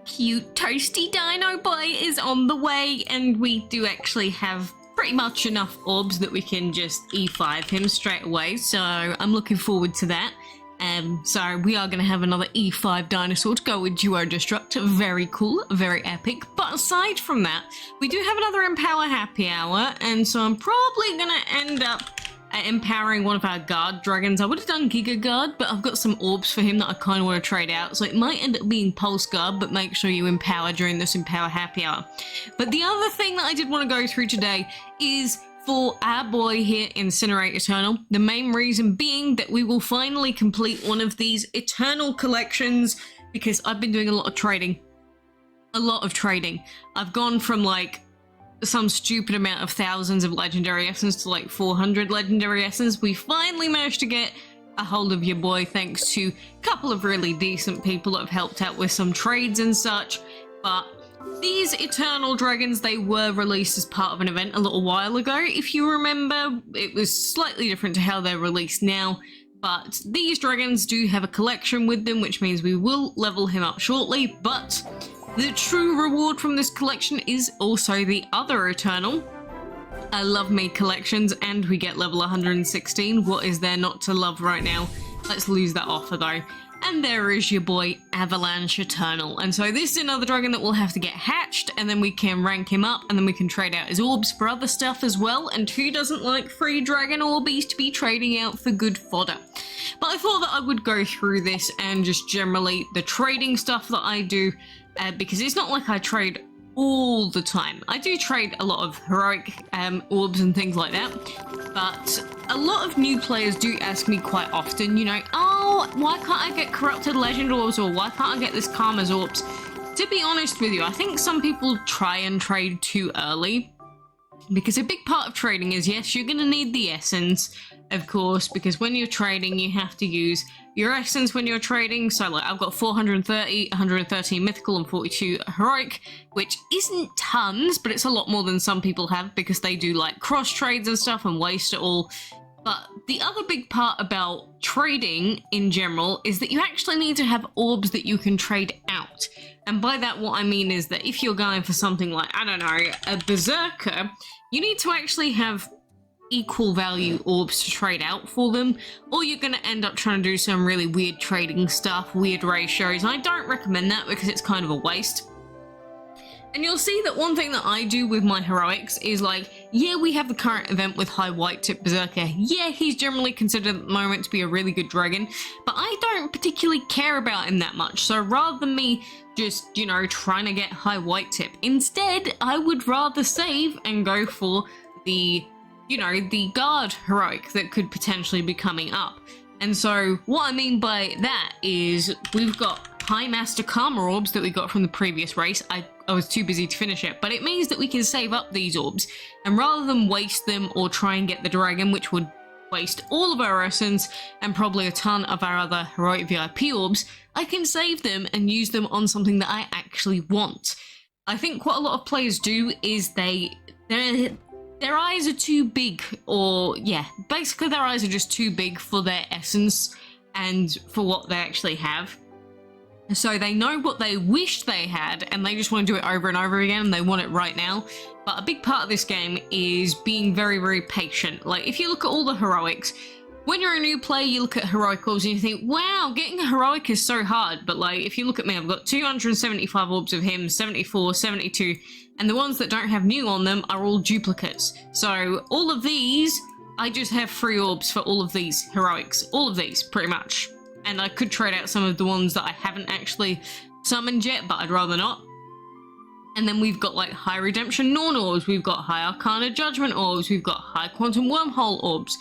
cute toasty dino boy is on the way, and we do actually have pretty much enough orbs that we can just E5 him straight away, so I'm looking forward to that. So we are going to have another E5 dinosaur to go with Duo Destruct. Very cool, very epic. But aside from that, we do have another Empower Happy Hour, and so I'm probably going to end up empowering one of our guard dragons. I would have done Giga Guard, but I've got some orbs for him that I kind of want to trade out, so it might end up being Pulse Guard, but make sure you empower during this Empower Happy Hour. But the other thing that I did want to go through today is for our boy here, Incinerate Eternal. The main reason being that we will finally complete one of these Eternal collections, because I've been doing a lot of trading. I've gone from like some stupid amount of thousands of legendary essence to like 400 legendary essence. We finally managed to get a hold of your boy thanks to a couple of really decent people that have helped out with some trades and such. But these Eternal Dragons, they were released as part of an event a little while ago. If you remember, it was slightly different to how they're released now, but these dragons do have a collection with them, which means we will level him up shortly. But the true reward from this collection is also the other Eternal. I love me collections, and we get level 116. What is there not to love right now? Let's lose that offer though. And there is your boy Avalanche Eternal. And so this is another dragon that will have to get hatched, and then we can rank him up, and then we can trade out his orbs for other stuff as well. And who doesn't like free dragon orbies to be trading out for good fodder? But I thought that I would go through this and just generally the trading stuff that I do, because it's not like I trade all the time. I do trade a lot of heroic orbs and things like that, but a lot of new players do ask me quite often, you know, oh, why can't I get corrupted legend orbs, or why can't I get this Karma's orbs? To be honest with you, I think some people try and trade too early, because a big part of trading is, yes, you're going to need the essence, of course, because when you're trading, you have to use your essence when you're trading. So like I've got 430, 113 mythical and 42 heroic, which isn't tons, but it's a lot more than some people have, because they do like cross trades and stuff and waste it all. But the other big part about trading in general is that you actually need to have orbs that you can trade out. And by that, what I mean is that if you're going for something like, I don't know, a Berserker, you need to actually have equal value orbs to trade out for them, or you're going to end up trying to do some really weird trading stuff, weird ratios. I don't recommend that because it's kind of a waste. And you'll see that one thing that I do with my heroics is like, yeah, we have the current event with High White Tip Berserker. Yeah, he's generally considered at the moment to be a really good dragon, but I don't particularly care about him that much. So rather than me just, you know, trying to get High White Tip, instead I would rather save and go for the, you know, the guard heroic that could potentially be coming up. And so what I mean by that is we've got High Master Karma orbs that we got from the previous race. I was too busy to finish it, but it means that we can save up these orbs, and rather than waste them or try and get the dragon, which would waste all of our essence and probably a ton of our other heroic VIP orbs, I can save them and use them on something that I actually want. I think what a lot of players do is their eyes are too big, or yeah, basically their eyes are just too big for their essence and for what they actually have. So they know what they wish they had, and they just want to do it over and over again, and they want it right now. But a big part of this game is being very, very patient. Like, if you look at all the heroics, when you're a new player, you look at heroic orbs and you think, wow, getting a heroic is so hard. But like, if you look at me, I've got 275 orbs of him, 74, 72, and the ones that don't have new on them are all duplicates. So all of these, I just have free orbs for all of these heroics. All of these, pretty much. And I could trade out some of the ones that I haven't actually summoned yet, but I'd rather not. And then we've got like High Redemption Norn orbs, we've got High Arcana Judgment orbs, we've got High Quantum Wormhole orbs.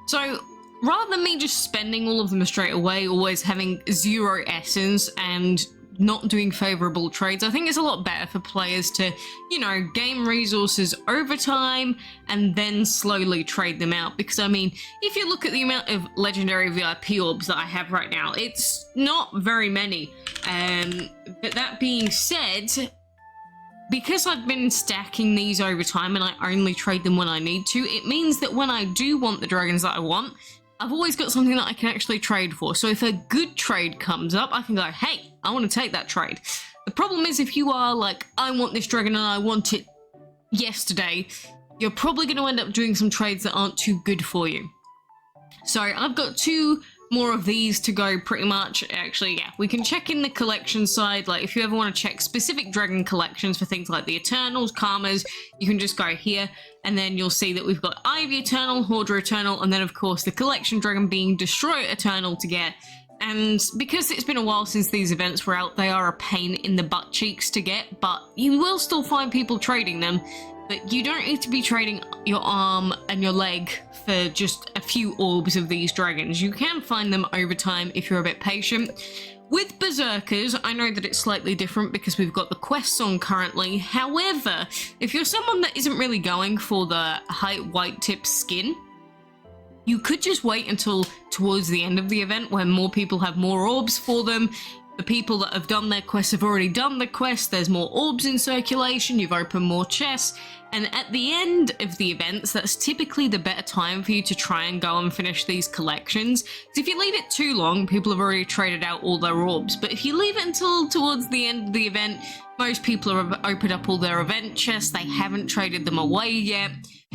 So rather than me just spending all of them straight away, always having 0 essence and not doing favorable trades, I think it's a lot better for players to, you know, gain resources over time and then slowly trade them out. Because I mean, if you look at the amount of legendary VIP orbs that I have right now, it's not very many. But that being said, because I've been stacking these over time and I only trade them when I need to, it means that when I do want the dragons that I want, I've always got something that I can actually trade for. So if a good trade comes up, I can go, hey, I want to take that trade. The problem is if you are like, I want this dragon and I want it yesterday, you're probably going to end up doing some trades that aren't too good for you. So I've got 2 more of these to go pretty much. Actually, yeah, we can check in the collection side. Like if you ever want to check specific dragon collections for things like the Eternals, Karmas, you can just go here and then you'll see that we've got Ivy Eternal, Hoarder Eternal, and then of course the collection dragon being Destroy Eternal to get. And because it's been a while since these events were out, they are a pain in the butt cheeks to get, but you will still find people trading them. But you don't need to be trading your arm and your leg for just a few orbs of these dragons. You can find them over time if you're a bit patient. With Berserkers, I know that it's slightly different because we've got the quests on currently. However, if you're someone that isn't really going for the high white tip skin, you could just wait until towards the end of the event when more people have more orbs for them. The people that have done their quests have already done the quest, there's more orbs in circulation, you've opened more chests, and at the end of the events, that's typically the better time for you to try and go and finish these collections. Because if you leave it too long, people have already traded out all their orbs, but if you leave it until towards the end of the event, most people have opened up all their event chests, they haven't traded them away yet.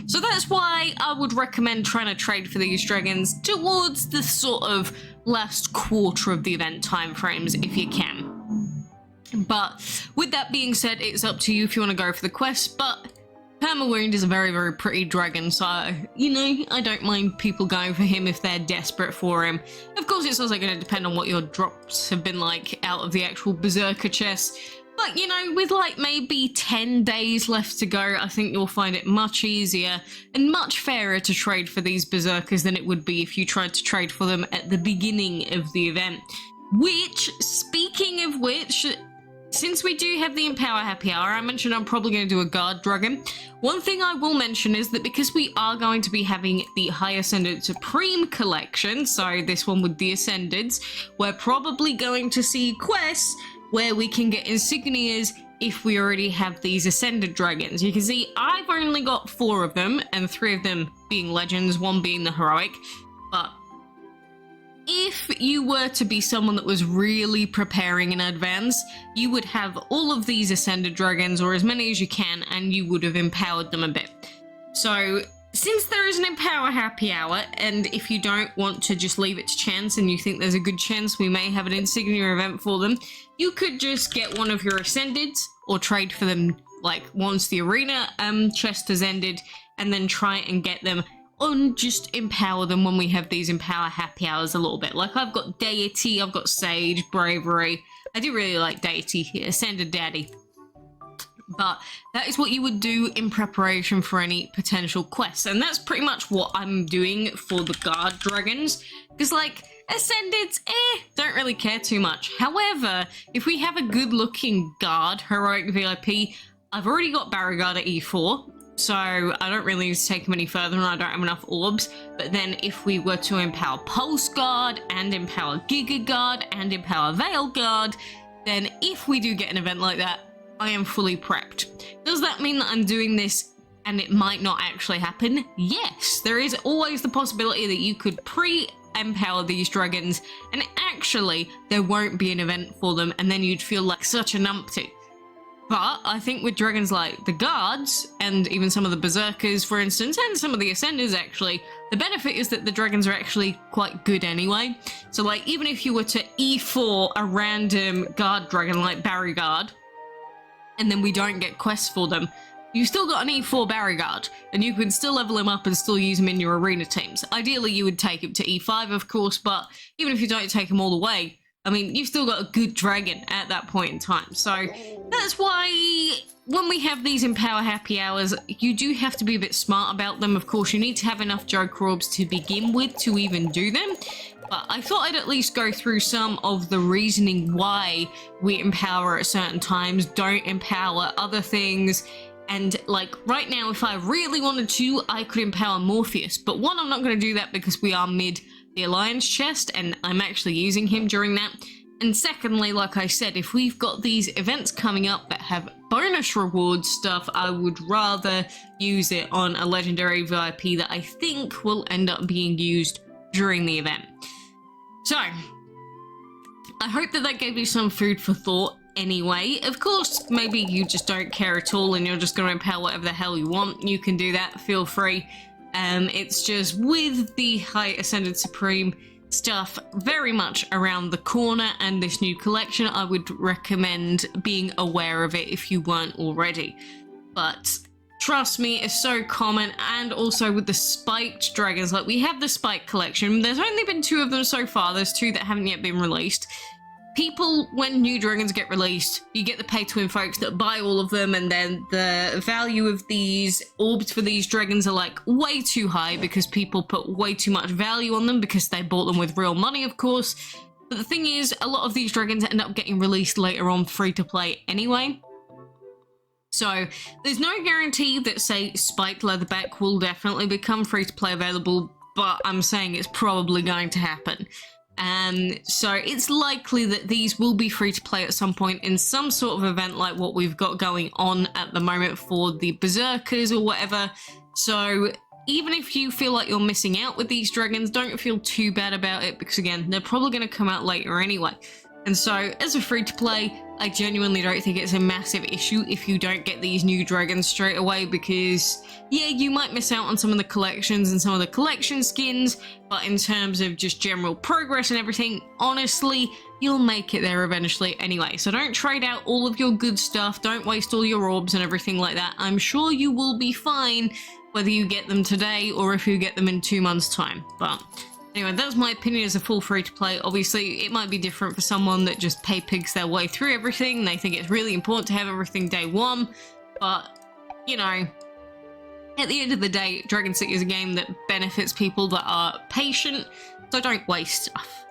So that's why I would recommend trying to trade for these dragons towards the sort of last quarter of the event timeframes if you can. But with that being said, it's up to you if you want to go for the quest, but Permawound is a very, very pretty dragon, so, you know, I don't mind people going for him if they're desperate for him. Of course, it's also going to depend on what your drops have been like out of the actual Berserker chest. But, you know, with like maybe 10 days left to go, I think you'll find it much easier and much fairer to trade for these Berserkers than it would be if you tried to trade for them at the beginning of the event. Which, speaking of which, since we do have the Empower Happy Hour, I mentioned I'm probably going to do a Guard Dragon. One thing I will mention is that because we are going to be having the High Ascended Supreme collection, so this one with the Ascendeds, we're probably going to see quests where we can get insignias if we already have these Ascended Dragons. You can see I've only got 4 of them, and 3 of them being Legends, 1 being the Heroic, but if you were to be someone that was really preparing in advance, you would have all of these Ascended Dragons, or as many as you can, and you would have empowered them a bit. So, since there is an Empower Happy Hour, and if you don't want to just leave it to chance and you think there's a good chance we may have an insignia event for them, you could just get one of your Ascendeds, or trade for them like once the arena chest has ended, and then try and get them and just empower them when we have these Empower Happy Hours a little bit. Like I've got Deity, I've got Sage, Bravery. I do really like Deity here, Ascended Daddy. But that is what you would do in preparation for any potential quests. And that's pretty much what I'm doing for the Guard Dragons. Because like, Ascendeds, don't really care too much. However, if we have a good looking Guard, Heroic VIP, I've already got Barrigard at E4. So I don't really need to take him any further and I don't have enough orbs. But then if we were to empower Pulse Guard and empower Giga Guard and empower Veil Guard, then if we do get an event like that, I am fully prepped. Does that mean that I'm doing this and it might not actually happen? Yes, there is always the possibility that you could pre-empower these dragons and actually there won't be an event for them and then you'd feel like such a numpty. But I think with dragons like the Guards, and even some of the Berserkers, for instance, and some of the Ascenders actually, the benefit is that the dragons are actually quite good anyway. So like, even if you were to E4 a random Guard dragon like Barrigard, and then we don't get quests for them, you've still got an E4 Barrigard, and you can still level him up and still use him in your arena teams. Ideally, you would take him to E5, of course, but even if you don't take him all the way, I mean, you've still got a good dragon at that point in time. So that's why when we have these Empower Happy Hours, you do have to be a bit smart about them. Of course, you need to have enough Joker Orbs to begin with to even do them. But I thought I'd at least go through some of the reasoning why we empower at certain times, don't empower other things. And like right now, if I really wanted to, I could empower Morpheus. But one, I'm not going to do that because we are mid the Alliance chest and I'm actually using him during that. And secondly, like I said, if we've got these events coming up that have bonus reward stuff, I would rather use it on a legendary VIP that I think will end up being used during the event. So, I hope that that gave you some food for thought. anyway. Of course, maybe you just don't care at all and you're just going to repel whatever the hell you want. You can do that, feel free. It's just with the High Ascended Supreme stuff very much around the corner and this new collection, I would recommend being aware of it if you weren't already. But trust me, it's so common. And also with the spiked dragons, like we have the spike collection, there's only been 2 of them so far. There's 2 that haven't yet been released. People, when new dragons get released, you get the pay-to-win folks that buy all of them, and then the value of these orbs for these dragons are like way too high because people put way too much value on them because they bought them with real money, of course. But the thing is, a lot of these dragons end up getting released later on free to play anyway. So there's no guarantee that, say, spiked leatherback will definitely become free to play available, but I'm saying it's probably going to happen. So it's likely that these will be free to play at some point in some sort of event like what we've got going on at the moment for the Berserkers or whatever. So even if you feel like you're missing out with these dragons, don't feel too bad about it, because again, they're probably going to come out later anyway. And so as a free to play, I genuinely don't think it's a massive issue if you don't get these new dragons straight away, because yeah, you might miss out on some of the collections and some of the collection skins, but in terms of just general progress and everything, honestly, you'll make it there eventually anyway. So don't trade out all of your good stuff, don't waste all your orbs and everything like that. I'm sure you will be fine whether you get them today or if you get them in 2 months' time. But anyway, that's my opinion as a full free-to-play. Obviously, it might be different for someone that just pay pigs their way through everything. They think it's really important to have everything day 1. But, you know, at the end of the day, Dragon City is a game that benefits people that are patient, so don't waste stuff.